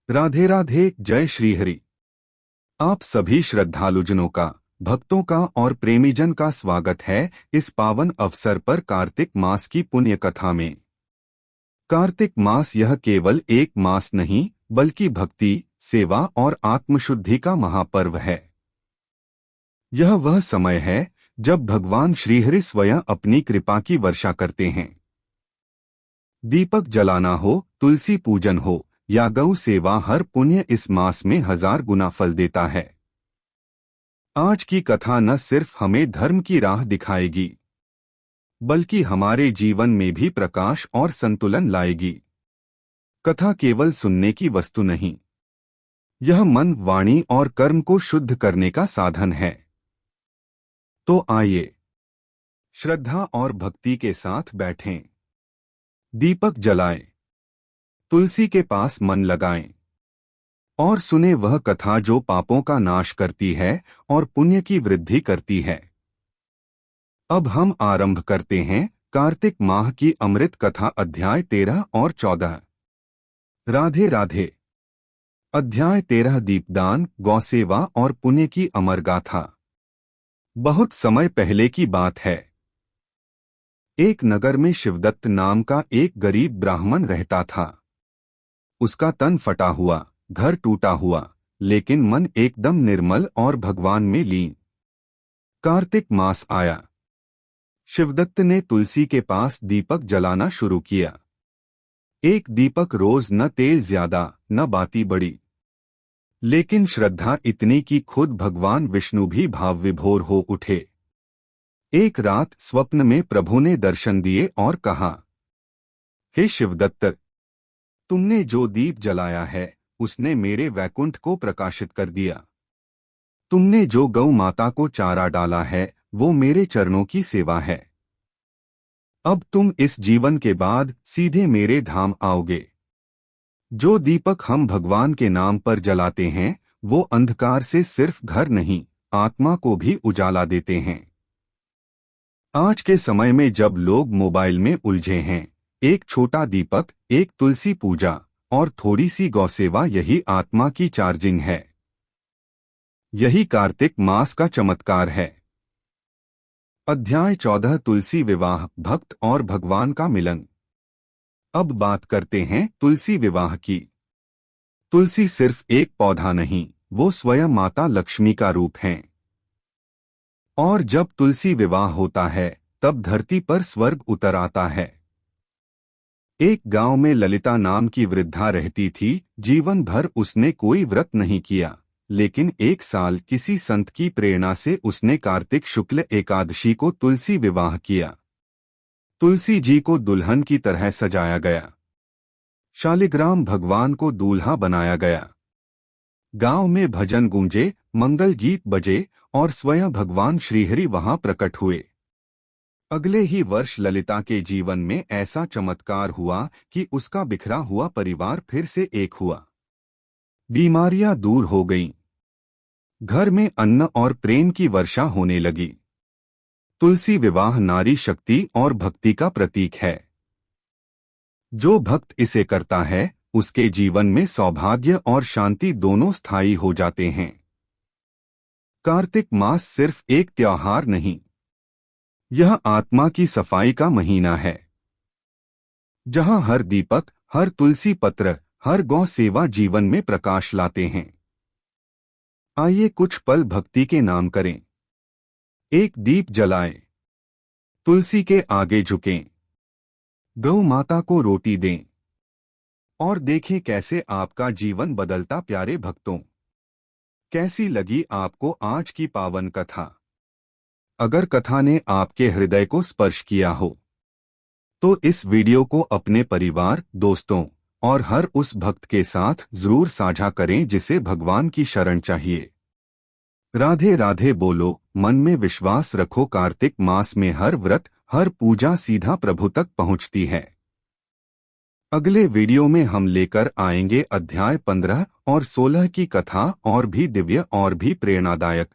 राधे राधे। जय श्री हरि। आप सभी श्रद्धालुजनों का, भक्तों का और प्रेमीजन का स्वागत है इस पावन अवसर पर कार्तिक मास की पुण्य कथा में। कार्तिक मास यह केवल एक मास नहीं बल्कि भक्ति, सेवा और आत्मशुद्धि का महापर्व है। यह वह समय है जब भगवान श्रीहरि स्वयं अपनी कृपा की वर्षा करते हैं। दीपक जलाना हो, तुलसी पूजन हो या गौ सेवा, हर पुण्य इस मास में 1000 गुना फल देता है। आज की कथा न सिर्फ हमें धर्म की राह दिखाएगी बल्कि हमारे जीवन में भी प्रकाश और संतुलन लाएगी। कथा केवल सुनने की वस्तु नहीं, यह मन, वाणी और कर्म को शुद्ध करने का साधन है। तो आइए श्रद्धा और भक्ति के साथ बैठें, दीपक जलाएं, तुलसी के पास मन लगाएं और सुने वह कथा जो पापों का नाश करती है और पुण्य की वृद्धि करती है। अब हम आरंभ करते हैं कार्तिक माह की अमृत कथा, अध्याय 13 और 14। राधे राधे। अध्याय 13, दीपदान, गौसेवा और पुण्य की अमर गाथा। बहुत समय पहले की बात है। एक नगर में शिवदत्त नाम का एक गरीब ब्राह्मण रहता था। उसका तन फटा हुआ, घर टूटा हुआ, लेकिन मन एकदम निर्मल और भगवान में लीन। कार्तिक मास आया। शिवदत्त ने तुलसी के पास दीपक जलाना शुरू किया। एक दीपक रोज, न तेल ज्यादा न बाती बड़ी, लेकिन श्रद्धा इतनी कि खुद भगवान विष्णु भी भाव विभोर हो उठे। एक रात स्वप्न में प्रभु ने दर्शन दिए और कहा, हे शिवदत्त, तुमने जो दीप जलाया है उसने मेरे वैकुंठ को प्रकाशित कर दिया। तुमने जो गौ माता को चारा डाला है वो मेरे चरणों की सेवा है। अब तुम इस जीवन के बाद सीधे मेरे धाम आओगे। जो दीपक हम भगवान के नाम पर जलाते हैं वो अंधकार से सिर्फ घर नहीं, आत्मा को भी उजाला देते हैं। आज के समय में जब लोग मोबाइल में उलझे हैं, एक छोटा दीपक, एक तुलसी पूजा और थोड़ी सी गौसेवा, यही आत्मा की चार्जिंग है। यही कार्तिक मास का चमत्कार है। अध्याय 14, तुलसी विवाह, भक्त और भगवान का मिलन। अब बात करते हैं तुलसी विवाह की। तुलसी सिर्फ एक पौधा नहीं, वो स्वयं माता लक्ष्मी का रूप है। और जब तुलसी विवाह होता है तब धरती पर स्वर्ग उतर आता है। एक गांव में ललिता नाम की वृद्धा रहती थी। जीवन भर उसने कोई व्रत नहीं किया, लेकिन एक साल किसी संत की प्रेरणा से उसने कार्तिक शुक्ल एकादशी को तुलसी विवाह किया। तुलसी जी को दुल्हन की तरह सजाया गया। शालिग्राम भगवान को दूल्हा बनाया गया। गांव में भजन गूंजे, मंगल गीत बजे और स्वयं भगवान श्रीहरि वहां प्रकट हुए। अगले ही वर्ष ललिता के जीवन में ऐसा चमत्कार हुआ कि उसका बिखरा हुआ परिवार फिर से एक हुआ। बीमारियां दूर हो गईं। घर में अन्न और प्रेम की वर्षा होने लगी। तुलसी विवाह नारी शक्ति और भक्ति का प्रतीक है। जो भक्त इसे करता है उसके जीवन में सौभाग्य और शांति दोनों स्थायी हो जाते हैं। कार्तिक मास सिर्फ एक त्योहार नहीं, यह आत्मा की सफाई का महीना है, जहां हर दीपक, हर तुलसी पत्र, हर गौ सेवा जीवन में प्रकाश लाते हैं। आइए कुछ पल भक्ति के नाम करें। एक दीप जलाएं, तुलसी के आगे झुकें, गौ माता को रोटी दें और देखें कैसे आपका जीवन बदलता। प्यारे भक्तों, कैसी लगी आपको आज की पावन कथा? अगर कथा ने आपके हृदय को स्पर्श किया हो तो इस वीडियो को अपने परिवार, दोस्तों और हर उस भक्त के साथ जरूर साझा करें जिसे भगवान की शरण चाहिए। राधे राधे बोलो, मन में विश्वास रखो, कार्तिक मास में हर व्रत, हर पूजा सीधा प्रभु तक पहुंचती है। अगले वीडियो में हम लेकर आएंगे अध्याय 15 और 16 की कथा, और भी दिव्य और भी प्रेरणादायक।